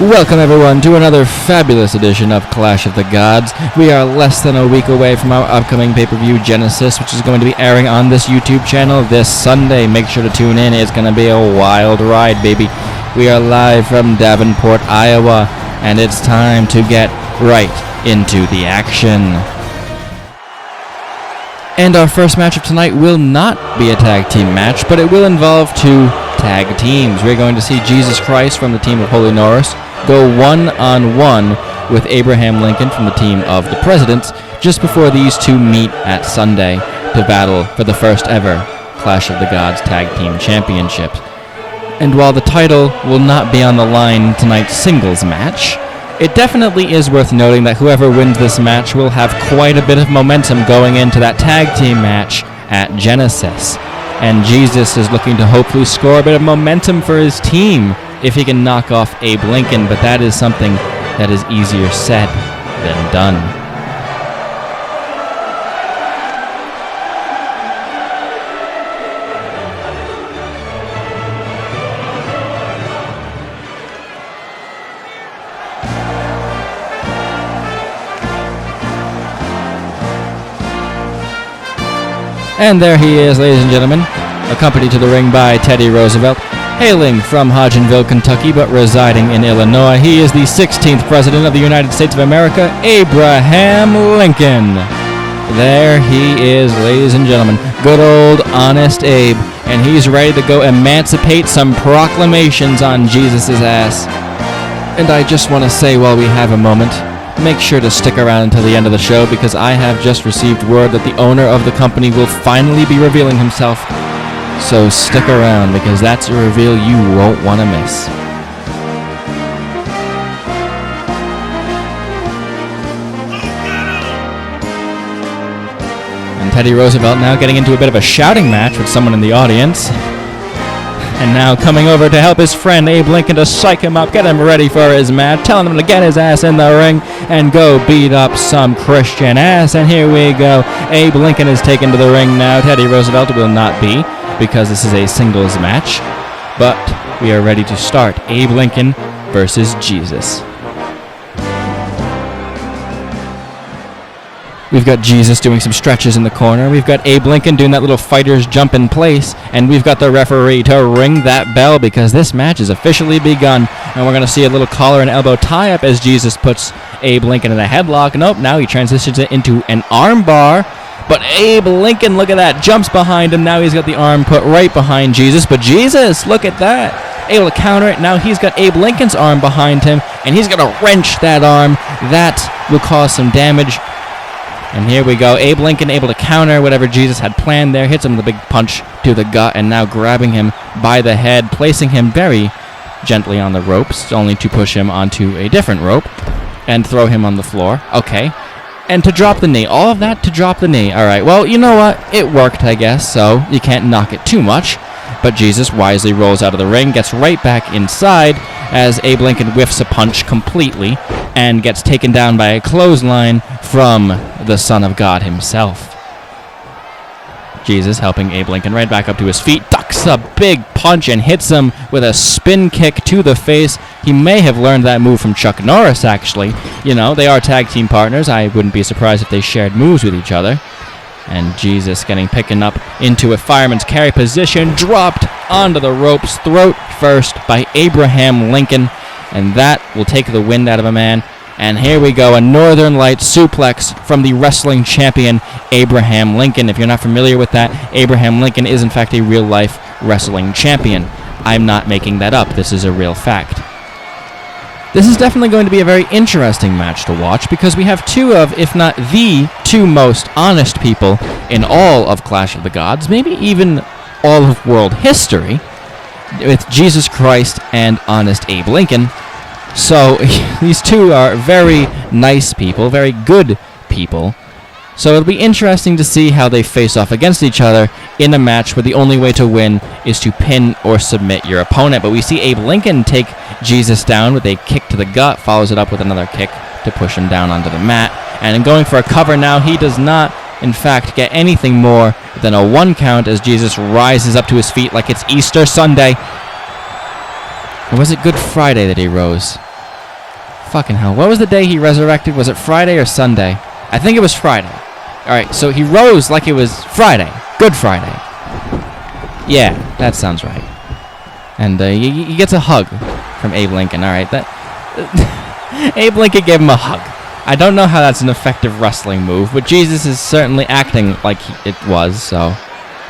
Welcome everyone to another fabulous edition of Clash of the Gods. We are less than a week away from our upcoming pay-per-view Genesis, which is going to be airing on this YouTube channel this Sunday. Make sure to tune in. It's going to be a wild ride, baby. We are live from Davenport, Iowa, and it's time to get right into the action. And our first match of tonight will not be a tag team match, but it will involve two tag teams. We're going to see Jesus Christ from the team of Holy Norris go one-on-one with Abraham Lincoln from the team of the Presidents just before these two meet at Sunday to battle for the first ever Clash of the Gods Tag Team Championships. And while the title will not be on the line in tonight's singles match, it definitely is worth noting that whoever wins this match will have quite a bit of momentum going into that tag team match at Genesis. And Jesus is looking to hopefully score a bit of momentum for his team if he can knock off Abe Lincoln, but that is something that is easier said than done. And there he is, ladies and gentlemen, accompanied to the ring by Teddy Roosevelt. Hailing from Hodgenville, Kentucky, but residing in Illinois, he is the 16th President of the United States of America, Abraham Lincoln. There he is, ladies and gentlemen, good old Honest Abe, and he's ready to go emancipate some proclamations on Jesus' ass. And I just want to say while we have a moment, make sure to stick around until the end of the show because I have just received word that the owner of the company will finally be revealing himself. So stick around because that's a reveal you won't want to miss. And Teddy Roosevelt now getting into a bit of a shouting match with someone in the audience. And now coming over to help his friend Abe Lincoln to psych him up, get him ready for his match, telling him to get his ass in the ring and go beat up some Christian ass. And here we go. Abe Lincoln is taken to the ring now. Teddy Roosevelt will not be, because this is a singles match. But we are ready to start Abe Lincoln versus Jesus. We've got Jesus doing some stretches in the corner. We've got Abe Lincoln doing that little fighter's jump in place. And we've got the referee to ring that bell because this match has officially begun. And we're going to see a little collar and elbow tie-up as Jesus puts Abe Lincoln in a headlock. Nope, now he transitions it into an arm bar. But Abe Lincoln, look at that, jumps behind him. Now he's got the arm put right behind Jesus. But Jesus, look at that, able to counter it. Now he's got Abe Lincoln's arm behind him. And he's going to wrench that arm. That will cause some damage. And here we go, Abe Lincoln able to counter whatever Jesus had planned there, hits him with a big punch to the gut, and now grabbing him by the head, placing him very gently on the ropes, only to push him onto a different rope and throw him on the floor. Okay. And to drop the knee. All of that to drop the knee. All right, well, you know what? It worked, I guess, so you can't knock it too much. But Jesus wisely rolls out of the ring, gets right back inside as Abe Lincoln whiffs a punch completely and gets taken down by a clothesline from the Son of God himself. Jesus helping Abe Lincoln right back up to his feet, ducks a big punch and hits him with a spin kick to the face. He may have learned that move from Chuck Norris, actually. You know, they are tag team partners. I wouldn't be surprised if they shared moves with each other. And Jesus picking up into a fireman's carry position, dropped onto the ropes, throat first by Abraham Lincoln, and that will take the wind out of a man. And here we go, a Northern Lights suplex from the wrestling champion Abraham Lincoln. If you're not familiar with that, Abraham Lincoln is in fact a real-life wrestling champion. I'm not making that up. This is a real fact. This is definitely going to be a very interesting match to watch because we have two of, if not the two most honest people in all of Clash of the Gods, maybe even all of world history, with Jesus Christ and Honest Abe Lincoln. So these two are very nice people, very good people. So it'll be interesting to see how they face off against each other in a match where the only way to win is to pin or submit your opponent. But we see Abe Lincoln take Jesus down with a kick to the gut, follows it up with another kick to push him down onto the mat. And in going for a cover now, he does not, in fact, get anything more than a 1 count as Jesus rises up to his feet like it's Easter Sunday. Or was it Good Friday that he rose? Fucking hell. What was the day he resurrected? Was it Friday or Sunday? I think it was Friday. Alright, so he rose like it was Friday. Good Friday. Yeah, that sounds right. And he gets a hug from Abe Lincoln. Alright, Abe Lincoln gave him a hug. I don't know how that's an effective wrestling move, but Jesus is certainly acting like it was, so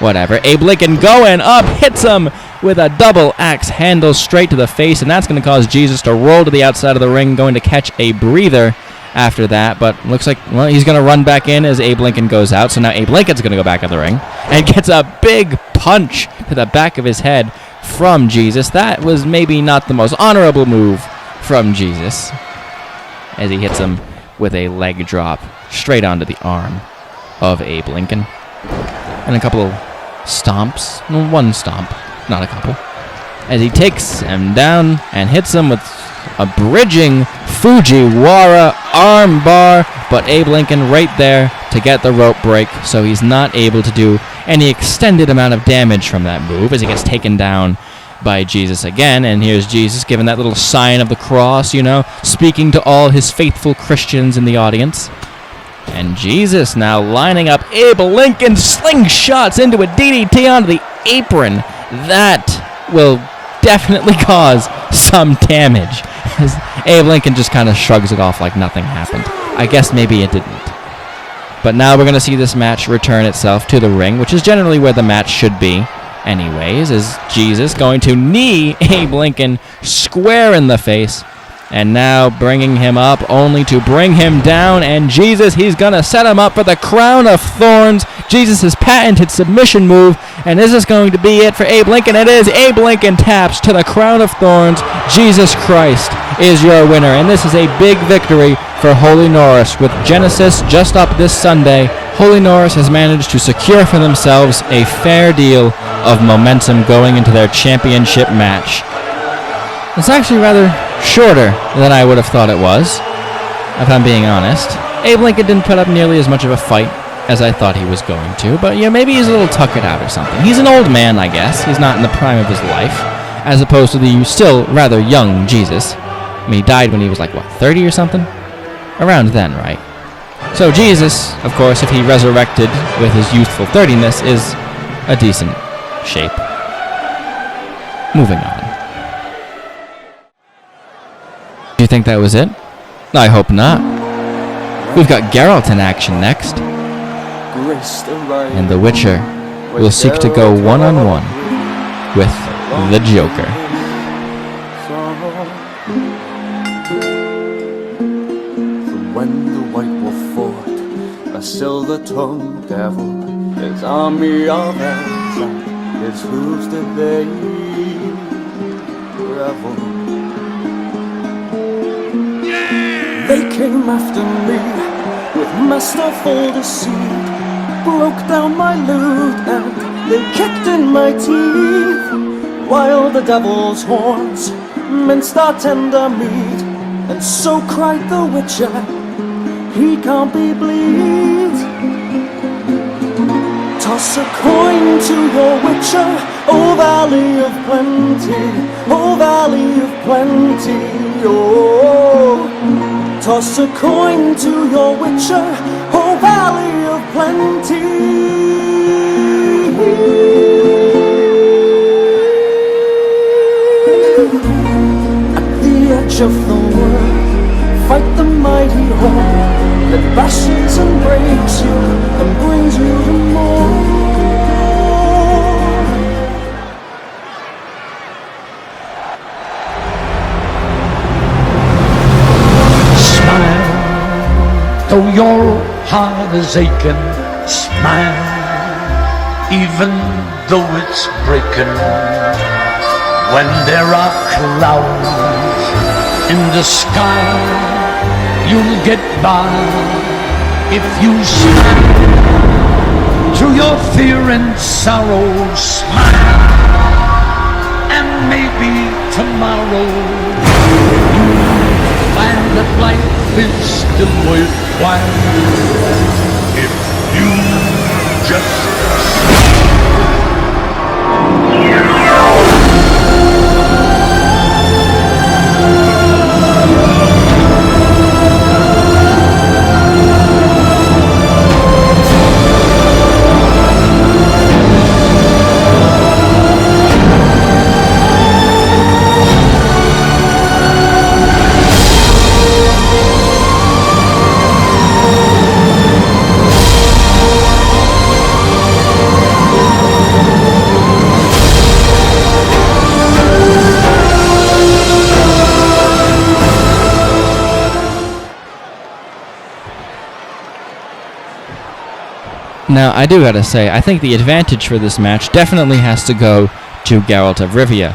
whatever. Abe Lincoln going up, hits him with a double axe handle straight to the face, and that's going to cause Jesus to roll to the outside of the ring, going to catch a breather after that, but looks like, well, he's going to run back in as Abe Lincoln goes out, so now Abe Lincoln's going to go back in the ring and gets a big punch to the back of his head from Jesus. That was maybe not the most honorable move from Jesus, as he hits him with a leg drop straight onto the arm of Abe Lincoln. And a couple of stomps. Well, one stomp, not a couple. As he takes him down and hits him with a bridging Fujiwara arm bar, but Abe Lincoln right there to get the rope break, so he's not able to do any extended amount of damage from that move as he gets taken down by Jesus again. And here's Jesus giving that little sign of the cross, you know, speaking to all his faithful Christians in the audience. And Jesus now lining up Abe Lincoln slingshots into a DDT onto the apron. That will definitely cause some damage, as Abe Lincoln just kind of shrugs it off like nothing happened. I guess maybe it didn't. But now we're going to see this match return itself to the ring, which is generally where the match should be anyways, is Jesus going to knee Abe Lincoln square in the face, and now bringing him up only to bring him down. And Jesus, he's going to set him up for the crown of thorns. Jesus' patented submission move. And is this going to be it for Abe Lincoln? It is. Abe Lincoln taps to the crown of thorns. Jesus Christ is your winner. And this is a big victory for Holy Norris. With Genesis just up this Sunday, Holy Norris has managed to secure for themselves a fair deal of momentum going into their championship match. It's actually rather shorter than I would have thought it was, if I'm being honest. Abe Lincoln didn't put up nearly as much of a fight as I thought he was going to, but yeah, maybe he's a little tuckered out or something. He's an old man, I guess. He's not in the prime of his life, as opposed to the still rather young Jesus. I mean, he died when he was like, what, 30 or something? Around then, right? So Jesus, of course, if he resurrected with his youthful 30ness, is a decent shape. Moving on. Do you think that was it? I hope not. We've got Geralt in action next. And the Witcher will seek to go one-on-one with the Joker. When the White Wolf fought a silver-tongued devil, his army of elves at his hooves did they revel. They came after me with masterful deceit, broke down my lute and they kicked in my teeth, while the devil's horns minced our tender meat. And so cried the Witcher, he can't be bleed. Toss a coin to your Witcher, O Valley of Plenty, O Valley of Plenty, oh. Toss a coin to your Witcher, O Valley of Plenty. At the edge of the world, fight the mighty horn that bashes and breaks you and brings you to more. Though your heart is aching, smile, even though it's breaking. When there are clouds in the sky, you'll get by if you smile. Through your fear and sorrow, smile, and maybe tomorrow you'll find that life is still worthwhile if you just smile. Now, I do gotta say, I think the advantage for this match definitely has to go to Geralt of Rivia.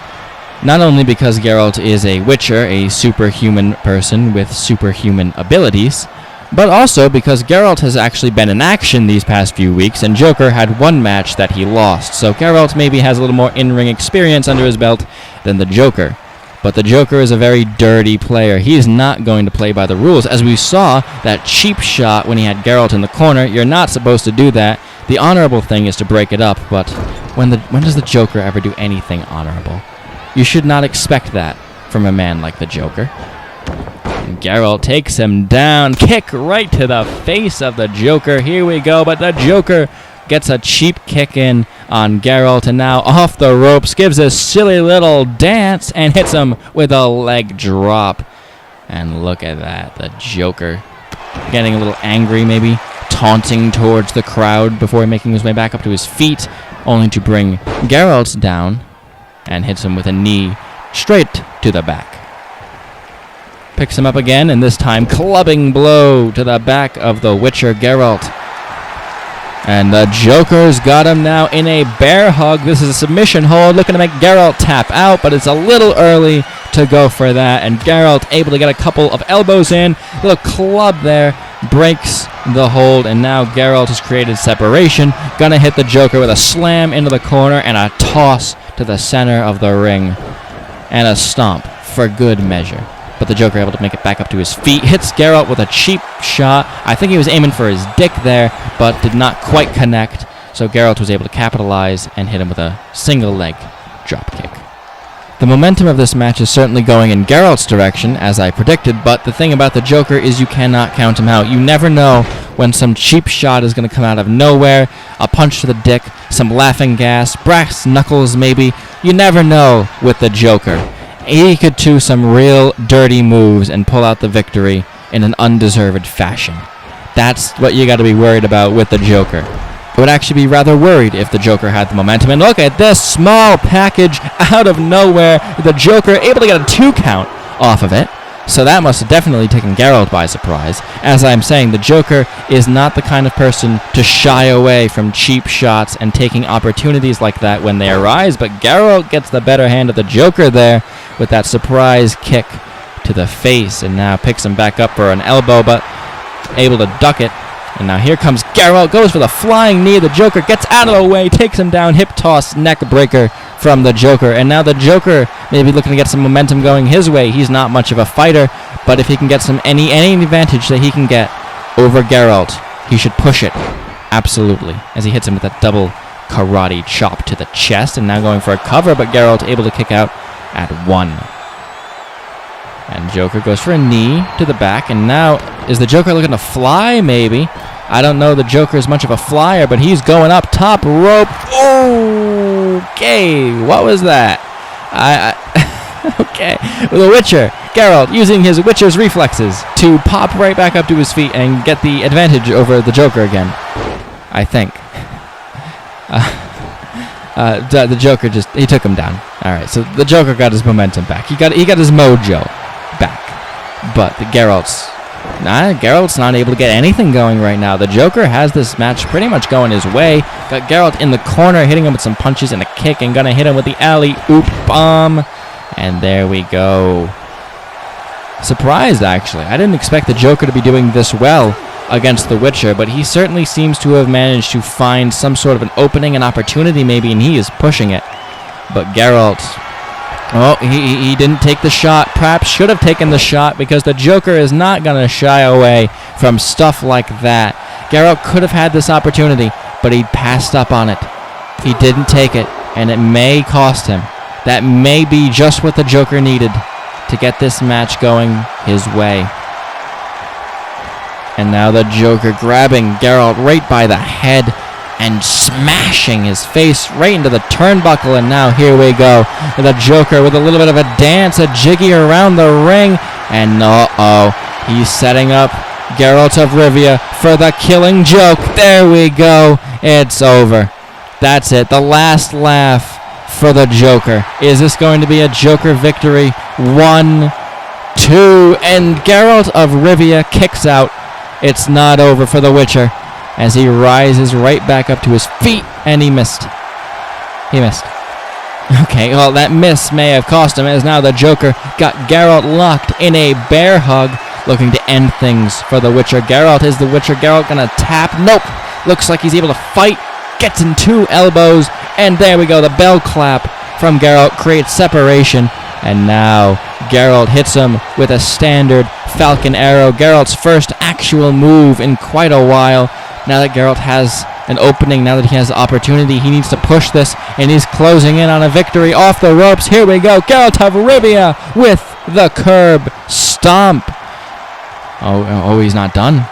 Not only because Geralt is a Witcher, a superhuman person with superhuman abilities, but also because Geralt has actually been in action these past few weeks, and Joker had one match that he lost. So Geralt maybe has a little more in-ring experience under his belt than the Joker. But the Joker is a very dirty player. He is not going to play by the rules. As we saw, that cheap shot when he had Geralt in the corner, you're not supposed to do that. The honorable thing is to break it up, but when does the Joker ever do anything honorable? You should not expect that from a man like the Joker. And Geralt takes him down, kick right to the face of the Joker. Here we go, but the Joker gets a cheap kick in on Geralt, and now off the ropes, gives a silly little dance, and hits him with a leg drop. And look at that, the Joker getting a little angry, maybe taunting towards the crowd before making his way back up to his feet, only to bring Geralt down and hits him with a knee straight to the back. Picks him up again, and this time clubbing blow to the back of the Witcher Geralt. And the Joker's got him now in a bear hug. This is a submission hold, looking to make Geralt tap out, but it's a little early to go for that. And Geralt able to get a couple of elbows in. Little club there, breaks the hold, and now Geralt has created separation. Gonna hit the Joker with a slam into the corner and a toss to the center of the ring. And a stomp for good measure. But the Joker able to make it back up to his feet. Hits Geralt with a cheap shot. I think he was aiming for his dick there, but did not quite connect. So Geralt was able to capitalize and hit him with a single leg drop kick. The momentum of this match is certainly going in Geralt's direction, as I predicted, but the thing about the Joker is you cannot count him out. You never know when some cheap shot is going to come out of nowhere, a punch to the dick, some laughing gas, brass knuckles maybe. You never know with the Joker. He could do some real dirty moves and pull out the victory in an undeserved fashion. That's what you got to be worried about with the Joker. I would actually be rather worried if the Joker had the momentum. And look at this small package out of nowhere. The Joker able to get a 2 count off of it. So that must have definitely taken Geralt by surprise. As I'm saying, the Joker is not the kind of person to shy away from cheap shots and taking opportunities like that when they arise. But Geralt gets the better hand of the Joker there with that surprise kick to the face, and now picks him back up for an elbow, but able to duck it. And now here comes Geralt, goes for the flying knee. The Joker gets out of the way, takes him down, hip toss, neck breaker from the Joker. And now the Joker may be looking to get some momentum going his way. He's not much of a fighter, but if he can get some any advantage that he can get over Geralt, he should push it. Absolutely. As he hits him with that double karate chop to the chest, and now going for a cover, but Geralt able to kick out at 1. And Joker goes for a knee to the back, and now is the Joker looking to fly maybe? I don't know the Joker is much of a flyer, but he's going up top rope. Okay, what was that? Okay, with the Witcher, Geralt using his Witcher's reflexes to pop right back up to his feet and get the advantage over the Joker again, I think. The Joker he took him down. All right, so the Joker got his momentum back. He got his mojo back. But Geralt's not able to get anything going right now. The Joker has this match pretty much going his way. Got Geralt in the corner, hitting him with some punches and a kick, and gonna hit him with the alley-oop bomb. And there we go. Surprised, actually. I didn't expect the Joker to be doing this well against the Witcher, but he certainly seems to have managed to find some sort of an opening, an opportunity maybe, and he is pushing it. But Geralt, he didn't take the shot. Perhaps should have taken the shot, because the Joker is not going to shy away from stuff like that. Geralt could have had this opportunity, but he passed up on it. He didn't take it, and it may cost him. That may be just what the Joker needed to get this match going his way. And now the Joker grabbing Geralt right by the head and smashing his face right into the turnbuckle. And now here we go. The Joker with a little bit of a dance, a jiggy around the ring. And he's setting up Geralt of Rivia for the killing joke. There we go. It's over. That's it. The last laugh for the Joker. Is this going to be a Joker victory? 1, 2, and Geralt of Rivia kicks out. It's not over for the Witcher. as he rises right back up to his feet, and he missed. He missed. Okay, well, that miss may have cost him, as now the Joker got Geralt locked in a bear hug, looking to end things for the Witcher. Geralt is the Witcher. Geralt gonna tap. Nope. Looks like he's able to fight. Gets in 2 elbows, and there we go. The bell clap from Geralt creates separation, and now Geralt hits him with a standard Falcon Arrow. Geralt's first actual move in quite a while. Now that Geralt has an opening, now that he has the opportunity, he needs to push this, and he's closing in on a victory off the ropes. Here we go. Geralt of Rivia with the curb stomp. Oh, he's not done.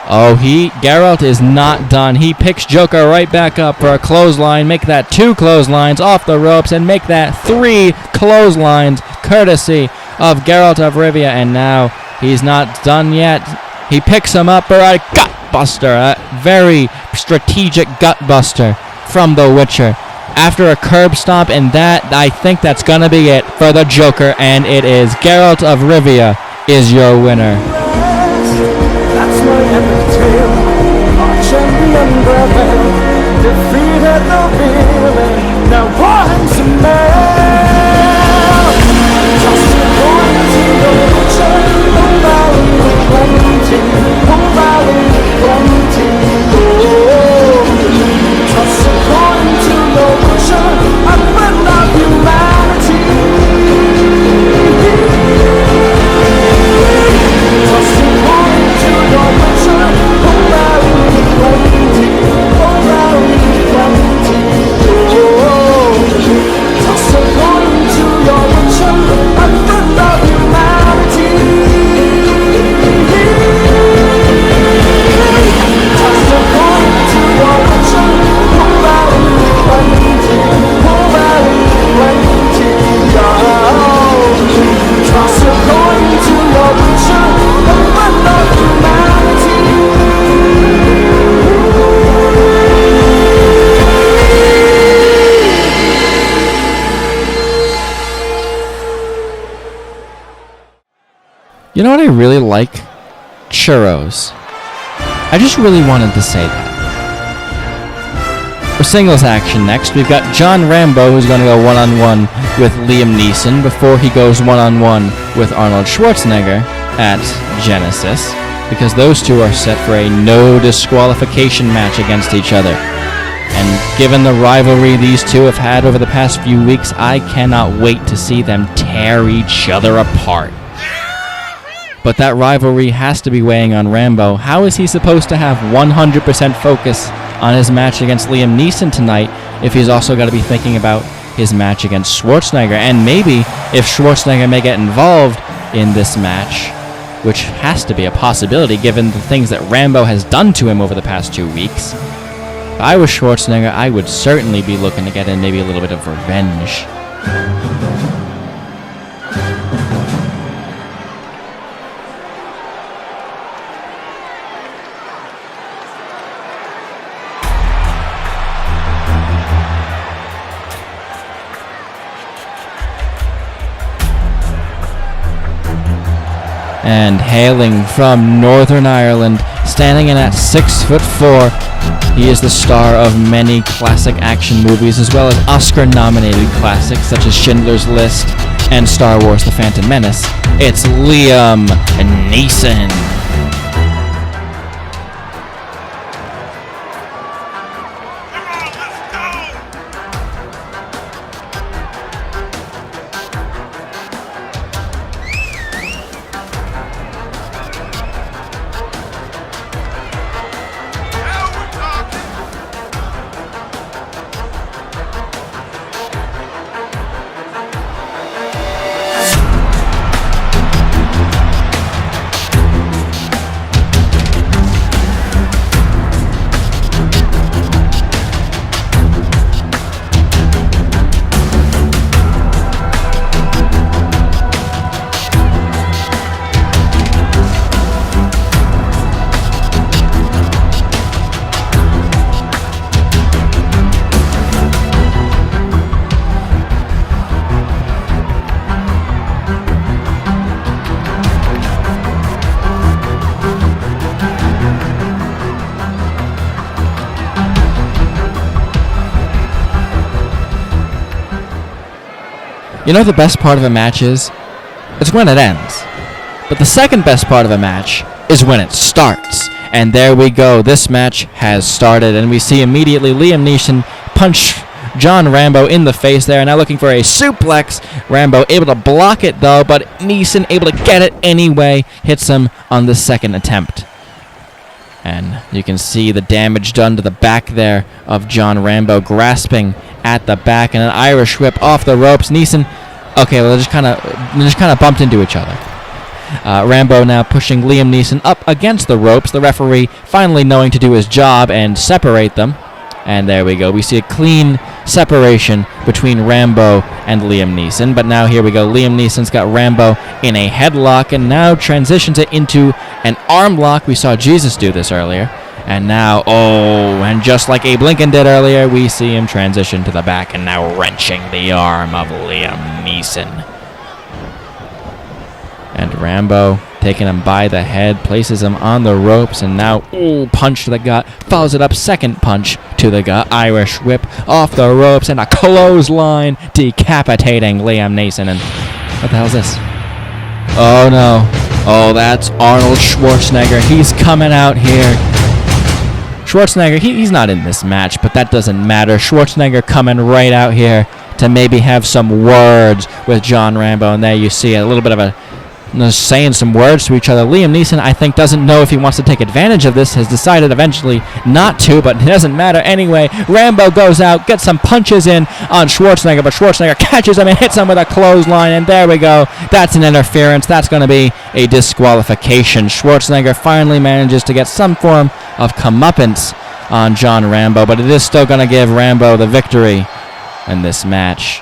Geralt is not done. He picks Joker right back up for a clothesline. Make that 2 clotheslines off the ropes, and make that 3 clotheslines courtesy of Geralt of Rivia. And now he's not done yet. He picks him up for a gut buster, a very strategic gut buster from the Witcher. After a curb stomp, and that, I think that's gonna be it for the Joker, and it is. Geralt of Rivia is your winner. That's my epic tale. Our champion brother defeated the villain. Now once a man, just according to the Witcher, the valley of plenty, the valley of plenty. Oh, just according to the Witcher, a friend of humanity. Just according to the Witcher, the valley of plenty, the valley of plenty. Oh, just according to your Witcher, a friend of humanity. Just according to your Witcher, the valley of plenty, the valley of plenty. Oh, just according to your Witcher, a friend of humanity. You know what I really like? Churros. I just really wanted to say that. For singles action next, we've got John Rambo, who's going to go one-on-one with Liam Neeson before he goes one-on-one with Arnold Schwarzenegger at Genesis, because those two are set for a no disqualification match against each other. And given the rivalry these two have had over the past few weeks, I cannot wait to see them tear each other apart. But that rivalry has to be weighing on Rambo. How is he supposed to have 100% focus on his match against Liam Neeson tonight if he's also got to be thinking about his match against Schwarzenegger? And maybe if Schwarzenegger may get involved in this match, which has to be a possibility given the things that Rambo has done to him over the past 2 weeks. If I was Schwarzenegger, I would certainly be looking to get in maybe a little bit of revenge. And hailing from Northern Ireland, standing in at 6'4", he is the star of many classic action movies, as well as Oscar-nominated classics such as Schindler's List and Star Wars: The Phantom Menace. It's Liam Neeson. You know the best part of a match is? It's when it ends. But the second best part of a match is when it starts. And there we go. This match has started, and we see immediately Liam Neeson punch John Rambo in the face there. Now looking for a suplex. Rambo able to block it though, but Neeson able to get it anyway. Hits him on the second attempt. And you can see the damage done to the back there of John Rambo, grasping at the back, and an Irish whip off the ropes. Neeson, okay, well, they just kind of bumped into each other. Rambo now pushing Liam Neeson up against the ropes. The referee finally knowing to do his job and separate them. And there we go. We see a clean separation between Rambo and Liam Neeson. But now here we go. Liam Neeson's got Rambo in a headlock and now transitions it into an arm lock. We saw Jesus do this earlier. And now, and just like Abe Lincoln did earlier, we see him transition to the back and now wrenching the arm of Liam Neeson. And Rambo taking him by the head, places him on the ropes, and now, punch to the gut, follows it up, second punch to the gut, Irish whip off the ropes, and a clothesline, decapitating Liam Neeson. And what the hell is this? Oh no. Oh, that's Arnold Schwarzenegger. He's coming out here. Schwarzenegger, he's not in this match, but that doesn't matter. Schwarzenegger coming right out here to maybe have some words with John Rambo, and there you see a little bit of a saying some words to each other. Liam Neeson, I think, doesn't know if he wants to take advantage of this, has decided eventually not to, but it doesn't matter anyway. Rambo goes out, gets some punches in on Schwarzenegger, but Schwarzenegger catches him and hits him with a clothesline, and there we go. That's an interference. That's going to be a disqualification. Schwarzenegger finally manages to get some form of comeuppance on John Rambo, but it is still going to give Rambo the victory in this match.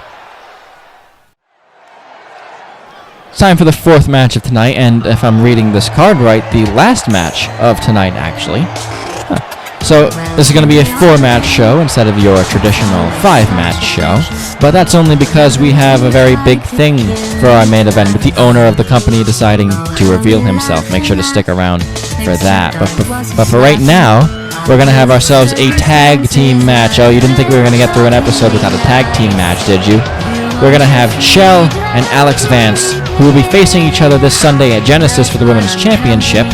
It's time for the fourth match of tonight, and if I'm reading this card right, the last match of tonight, actually. So this is going to be a 4-match show instead of your traditional 5-match show, but that's only because we have a very big thing for our main event with the owner of the company deciding to reveal himself. Make sure to stick around for that. But for right now, we're going to have ourselves a tag team match. Oh, you didn't think we were going to get through an episode without a tag team match, did you? We're going to have Chell and Alyx Vance, who will be facing each other this Sunday at Genesis for the Women's Championship,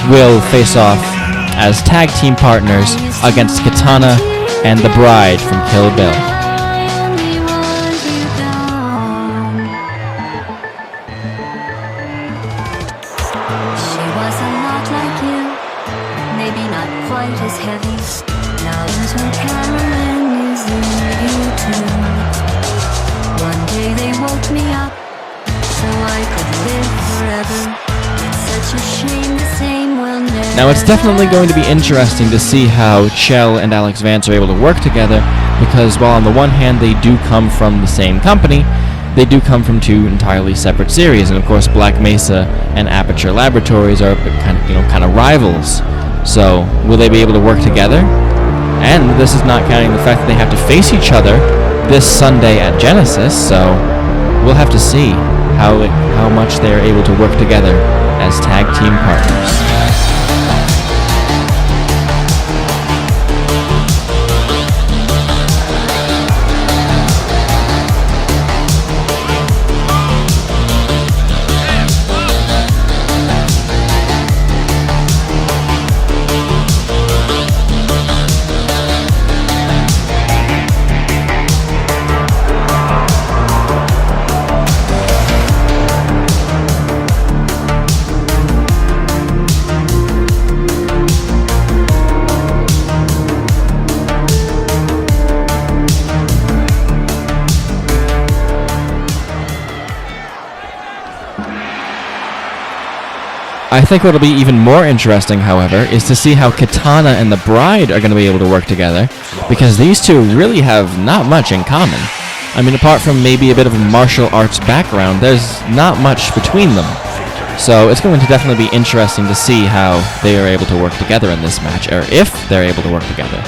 will face off as tag team partners against Kitana and the Bride from Kill Bill. She was a lot like you, maybe not quite as heavy. Now there's no Caroline is in you too. One day they woke me up so I could live forever. It's such a shame the same will never. Now it's definitely going to be interesting to see how Chell and Alyx Vance are able to work together, because while on the one hand they do come from the same company, they do come from two entirely separate series, and of course Black Mesa and Aperture Laboratories are kind of rivals. So will they be able to work together? And this is not counting the fact that they have to face each other this Sunday at Genesis, so we'll have to see how much they are able to work together as tag team partners. I think what'll be even more interesting, however, is to see how Kitana and the Bride are going to be able to work together, because these two really have not much in common. I mean, apart from maybe a bit of a martial arts background, there's not much between them. So it's going to definitely be interesting to see how they are able to work together in this match, or if they're able to work together.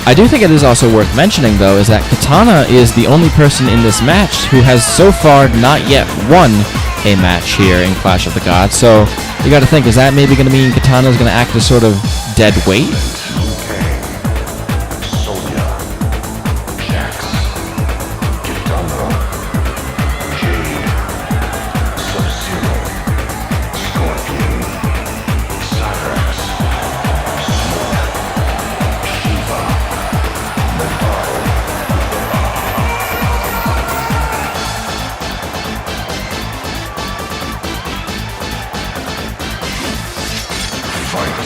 I do think it is also worth mentioning, though, is that Kitana is the only person in this match who has so far not yet won a match here in Clash of the Gods. So you got to think, is that maybe going to mean Kitana's going to act as sort of dead weight? Sonya, Jax, Kitana, Jade, Sub-Zero, Scorpion, Cyrax, Smoke, Shiva, Metal. Fight.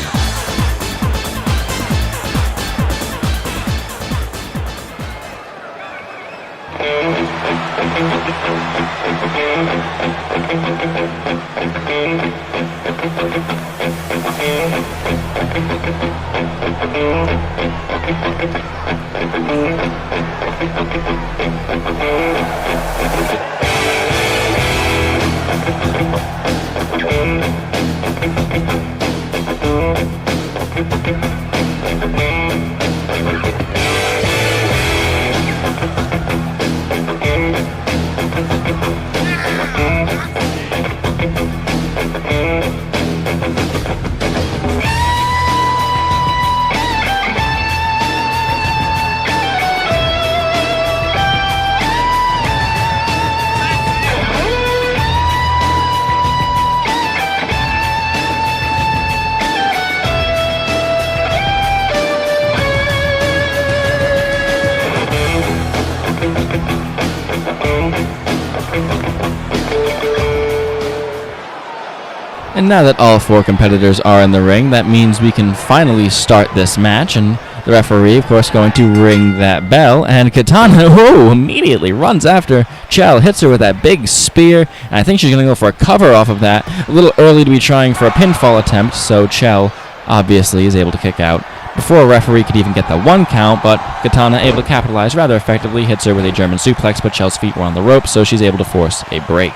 And now that all four competitors are in the ring, that means we can finally start this match. And the referee, of course, going to ring that bell. And Kitana, whoa, immediately runs after Chell, hits her with that big spear. And I think she's going to go for a cover off of that. A little early to be trying for a pinfall attempt, so Chell obviously is able to kick out before a referee could even get the 1 count. But Kitana able to capitalize rather effectively, hits her with a German suplex, but Chell's feet were on the rope, so she's able to force a break.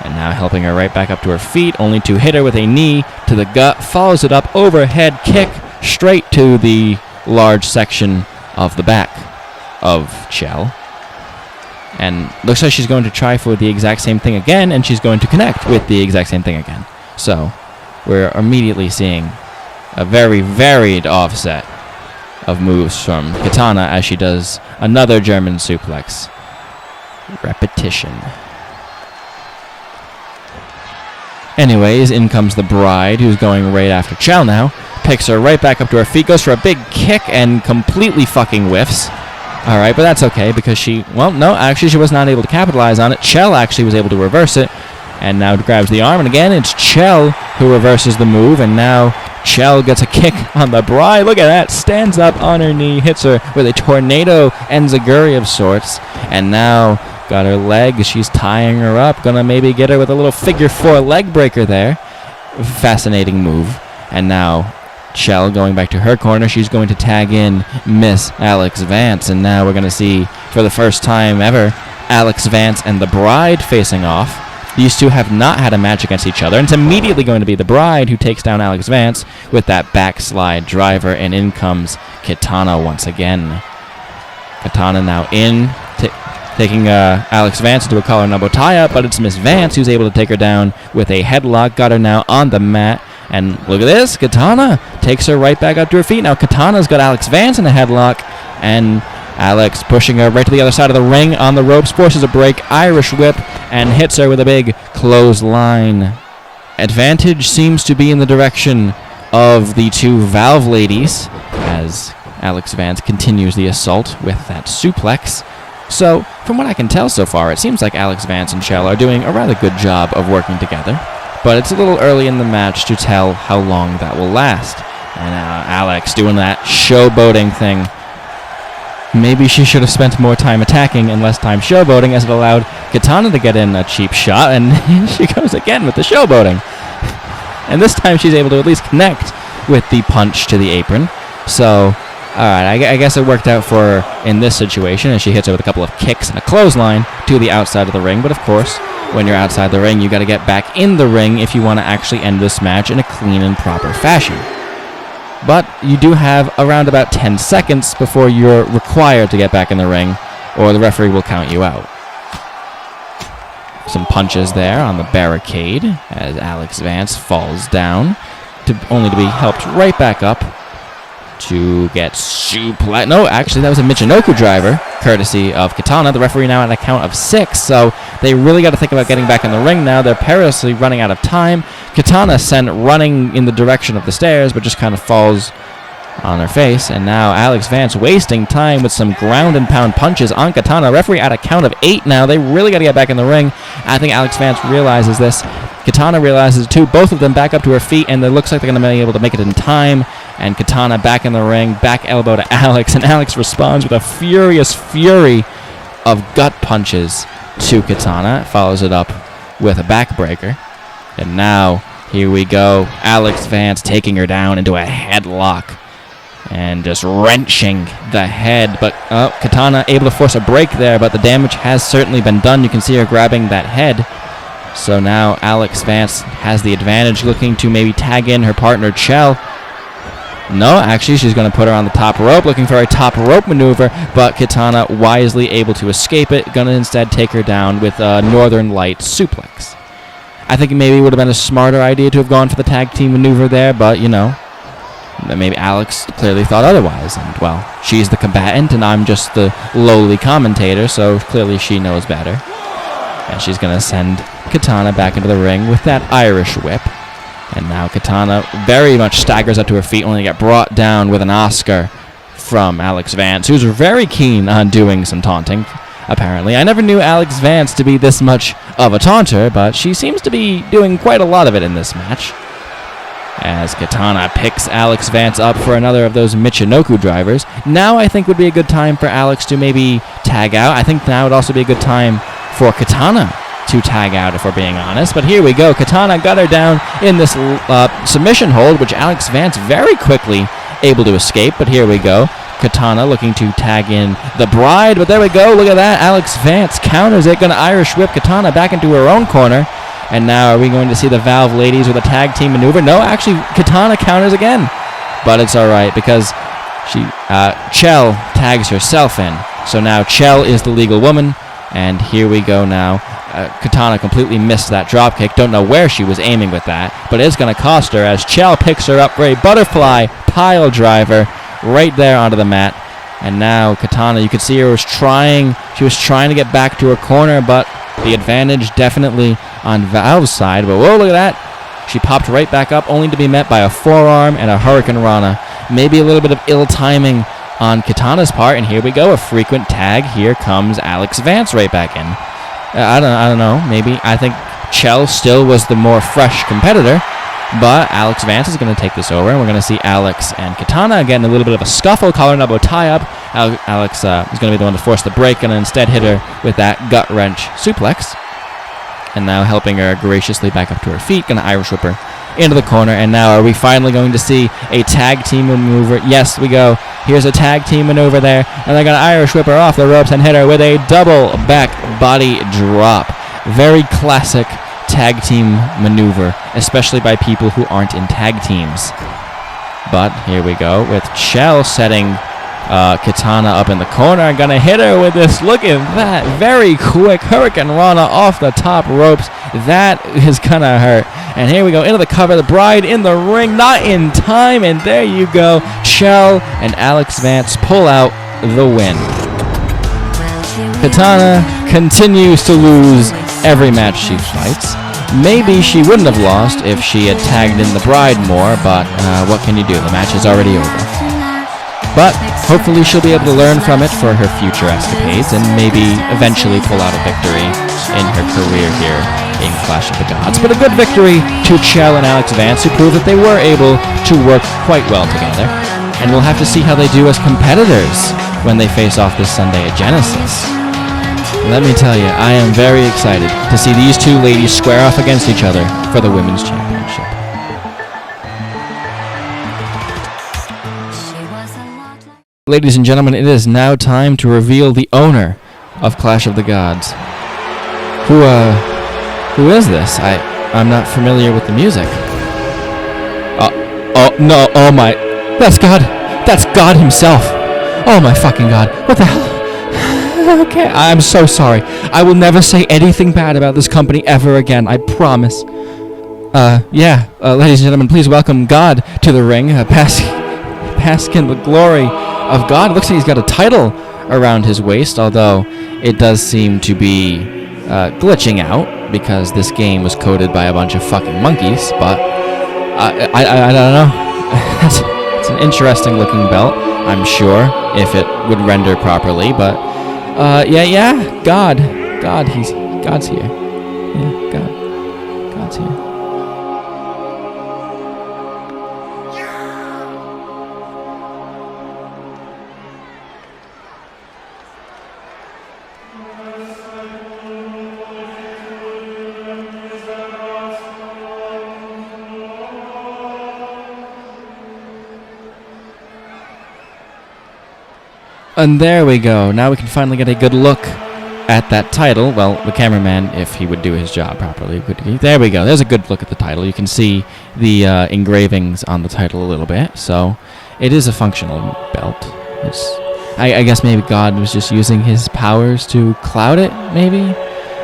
And now helping her right back up to her feet, only to hit her with a knee to the gut, follows it up, overhead kick, straight to the large section of the back of Chell. And looks like she's going to try for the exact same thing again, and she's going to connect with the exact same thing again. So we're immediately seeing a very varied offset of moves from Kitana as she does another German suplex. Repetition. Anyways, in comes the bride, who's going right after Chell now. Picks her right back up to her feet, goes for a big kick, and completely fucking whiffs. Alright, but that's okay, because she was not able to capitalize on it. Chell actually was able to reverse it, and now grabs the arm, and again, it's Chell who reverses the move, and now Chell gets a kick on the bride. Look at that, stands up on her knee, hits her with a tornado enziguri of sorts, and now got her leg, she's tying her up, gonna maybe get her with a little figure 4 leg breaker there. Fascinating move. And now Chell going back to her corner, she's going to tag in Miss Alyx Vance, and now we're gonna see for the first time ever Alyx Vance and the bride facing off. These two have not had a match against each other, and it's immediately going to be the bride who takes down Alyx Vance with that backslide driver, and in comes Kitana once again. Kitana now in, taking Alyx Vance into a collar and elbow tie-up, but it's Miss Vance who's able to take her down with a headlock, got her now on the mat, and look at this, Kitana takes her right back up to her feet. Now Kitana's got Alyx Vance in a headlock, and Alyx pushing her right to the other side of the ring on the ropes, forces a break, Irish whip, and hits her with a big clothesline. Advantage seems to be in the direction of the two Valve ladies, as Alyx Vance continues the assault with that suplex. So, from what I can tell so far, it seems like Alyx Vance and Chell are doing a rather good job of working together, but it's a little early in the match to tell how long that will last. And Alyx doing that showboating thing. Maybe she should have spent more time attacking and less time showboating, as it allowed Kitana to get in a cheap shot, and she goes again with the showboating. And this time she's able to at least connect with the punch to the apron. So, alright, I guess it worked out for her in this situation, as she hits her with a couple of kicks and a clothesline to the outside of the ring. But of course, when you're outside the ring, you got to get back in the ring if you want to actually end this match in a clean and proper fashion. But you do have around about 10 seconds before you're required to get back in the ring, or the referee will count you out. some punches there on the barricade as Alyx Vance falls down, only to be helped right back up to get suplex. No, actually, that was a Michinoku driver, courtesy of Kitana. The referee now at a count of 6, so they really got to think about getting back in the ring now. They're perilously running out of time. Kitana sent running in the direction of the stairs, but just kind of falls on her face, and now Alyx Vance wasting time with some ground and pound punches on Kitana. Referee at a count of 8 now. They really got to get back in the ring. I think Alyx Vance realizes this. Kitana realizes it too. Both of them back up to her feet, and it looks like they're going to be able to make it in time. And Kitana back in the ring, back elbow to Alyx, and Alyx responds with a furious fury of gut punches to Kitana. Follows it up with a backbreaker. And now, here we go. Alyx Vance taking her down into a headlock and just wrenching the head. But Kitana able to force a break there, but the damage has certainly been done. You can see her grabbing that head. So now Alyx Vance has the advantage, looking to maybe tag in her partner Chell. No, actually, she's going to put her on the top rope, looking for a top rope maneuver, but Kitana wisely able to escape it, going to instead take her down with a Northern Light suplex. I think it maybe would have been a smarter idea to have gone for the tag team maneuver there, but, you know, maybe Alyx clearly thought otherwise. And, well, she's the combatant, and I'm just the lowly commentator, so clearly she knows better. And she's going to send Kitana back into the ring with that Irish whip. And now Kitana very much staggers up to her feet, only to get brought down with an Oscar from Alyx Vance, who's very keen on doing some taunting, apparently. I never knew Alyx Vance to be this much of a taunter, but she seems to be doing quite a lot of it in this match. As Kitana picks Alyx Vance up for another of those Michinoku drivers. Now I think would be a good time for Alyx to maybe tag out. I think now would also be a good time for Kitana to tag out, if we're being honest. But here we go. Kitana got her down in this submission hold, which Alyx Vance very quickly able to escape. But here we go. Kitana looking to tag in the bride. But there we go. Look at that. Alyx Vance counters it. Going to Irish whip Kitana back into her own corner. And now are we going to see the Valve ladies with a tag team maneuver? No, actually, Kitana counters again. But it's all right because Chell tags herself in. So now Chell is the legal woman. And here we go now. Kitana completely missed that dropkick. Don't know where she was aiming with that, but it's going to cost her as Chell picks her up for a butterfly pile driver right there onto the mat. And now Kitana, you can see her was trying to get back to her corner, but the advantage definitely on Valve's side. But whoa, look at that. She popped right back up, only to be met by a forearm and a Hurricane Rana. Maybe a little bit of ill timing on Kitana's part, and here we go, a frequent tag. Here comes Alyx Vance right back in. I don't know, maybe. I think Chell still was the more fresh competitor, but Alyx Vance is going to take this over, and we're going to see Alyx and Kitana getting a little bit of a scuffle, collar and elbow tie-up. Alyx is going to be the one to force the break, and instead hit her with that gut-wrench suplex. And now helping her graciously back up to her feet, going to Irish whip her into the corner. And now are we finally going to see a tag team maneuver? Yes, we go. Here's a tag team maneuver there, and they're going to Irish whip her off the ropes and hit her with a double back body drop. Very classic tag team maneuver, especially by people who aren't in tag teams. But here we go with Chell setting Kitana up in the corner. I'm going to hit her with this. Look at that. Very quick Hurricane Rana off the top ropes. That is going to hurt. And here we go into the cover. The bride in the ring. Not in time. And there you go. Chell and Alyx Vance pull out the win. Kitana continues to lose every match she fights. Maybe she wouldn't have lost if she had tagged in the bride more, but what can you do? The match is already over. But hopefully she'll be able to learn from it for her future escapades and maybe eventually pull out a victory in her career here in Clash of the Gods. But a good victory to Chell and Alyx Vance, who proved that they were able to work quite well together. And we'll have to see how they do as competitors when they face off this Sunday at Genesis. Let me tell you, I am very excited to see these two ladies square off against each other for the Women's Championship. Ladies and gentlemen, it is now time to reveal the owner of Clash of the Gods. Who is this? I'm not familiar with the music. No, oh my, that's God. That's God himself. Oh my fucking God. What the hell? okay. I'm so sorry. I will never say anything bad about this company ever again. I promise. Ladies and gentlemen, please welcome God to the ring. Bask in the glory of God. It looks like he's got a title around his waist, although it does seem to be glitching out because this game was coded by a bunch of fucking monkeys. But I don't know. It's an interesting looking belt, I'm sure, if it would render properly. But God's here. Yeah, God's here. And there we go. Now we can finally get a good look at that title. Well, the cameraman, if he would do his job properly, there we go. There's a good look at the title. You can see the engravings on the title a little bit. So it is a functional belt. I guess maybe God was just using his powers to cloud it, maybe?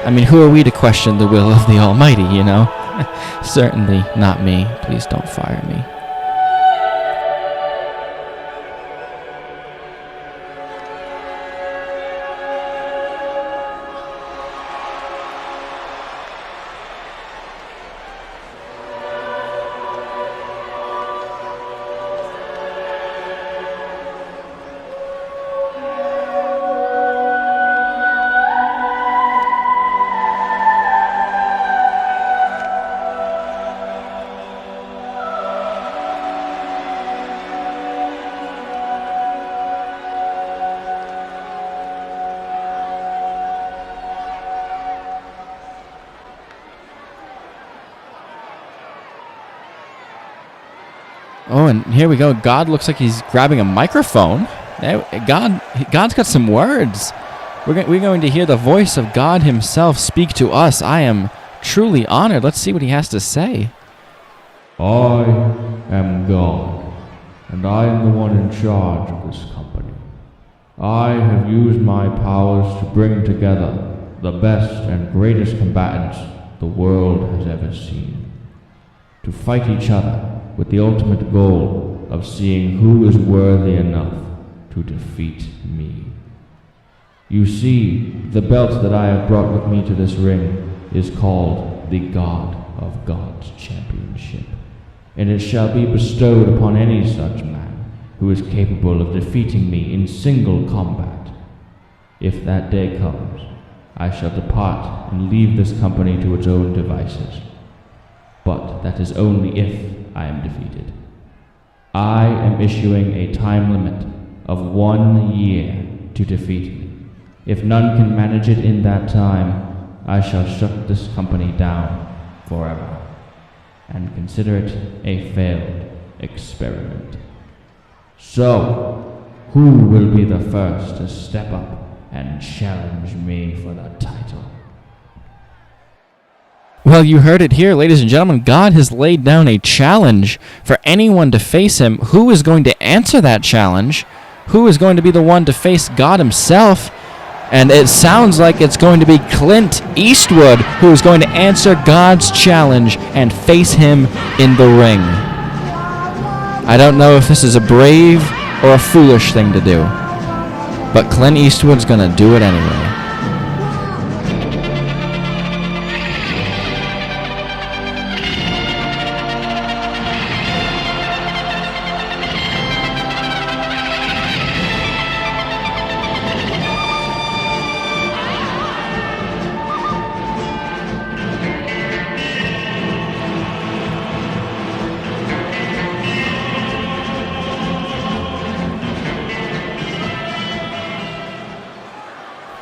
I mean, who are we to question the will of the Almighty, you know? Certainly not me. Please don't fire me. Oh, and here we go. God looks like he's grabbing a microphone. God's got some words. We're going to hear the voice of God himself speak to us. I am truly honored. Let's see what he has to say. I am God, and I am the one in charge of this company. I have used my powers to bring together the best and greatest combatants the world has ever seen, to fight each other with the ultimate goal of seeing who is worthy enough to defeat me. You see, the belt that I have brought with me to this ring is called the God of Gods Championship, and it shall be bestowed upon any such man who is capable of defeating me in single combat. If that day comes, I shall depart and leave this company to its own devices. But that is only if I am defeated. I am issuing a time limit of 1 year to defeat me. If none can manage it in that time, I shall shut this company down forever and consider it a failed experiment. So, who will be the first to step up and challenge me for the title? Well, you heard it here, ladies and gentlemen. God has laid down a challenge for anyone to face him. Who is going to answer that challenge? Who is going to be the one to face God himself? And it sounds like it's going to be Clint Eastwood who is going to answer God's challenge and face him in the ring. I don't know if this is a brave or a foolish thing to do, but Clint Eastwood's going to do it anyway.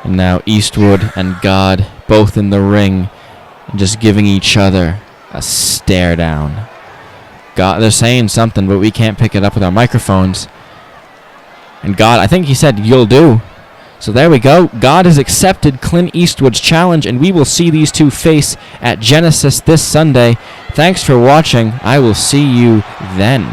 And now Eastwood and God both in the ring and just giving each other a stare down. God, they're saying something, but we can't pick it up with our microphones. And God, I think he said, "You'll do." So there we go. God has accepted Clint Eastwood's challenge, and we will see these two face at Genesis this Sunday. Thanks for watching. I will see you then.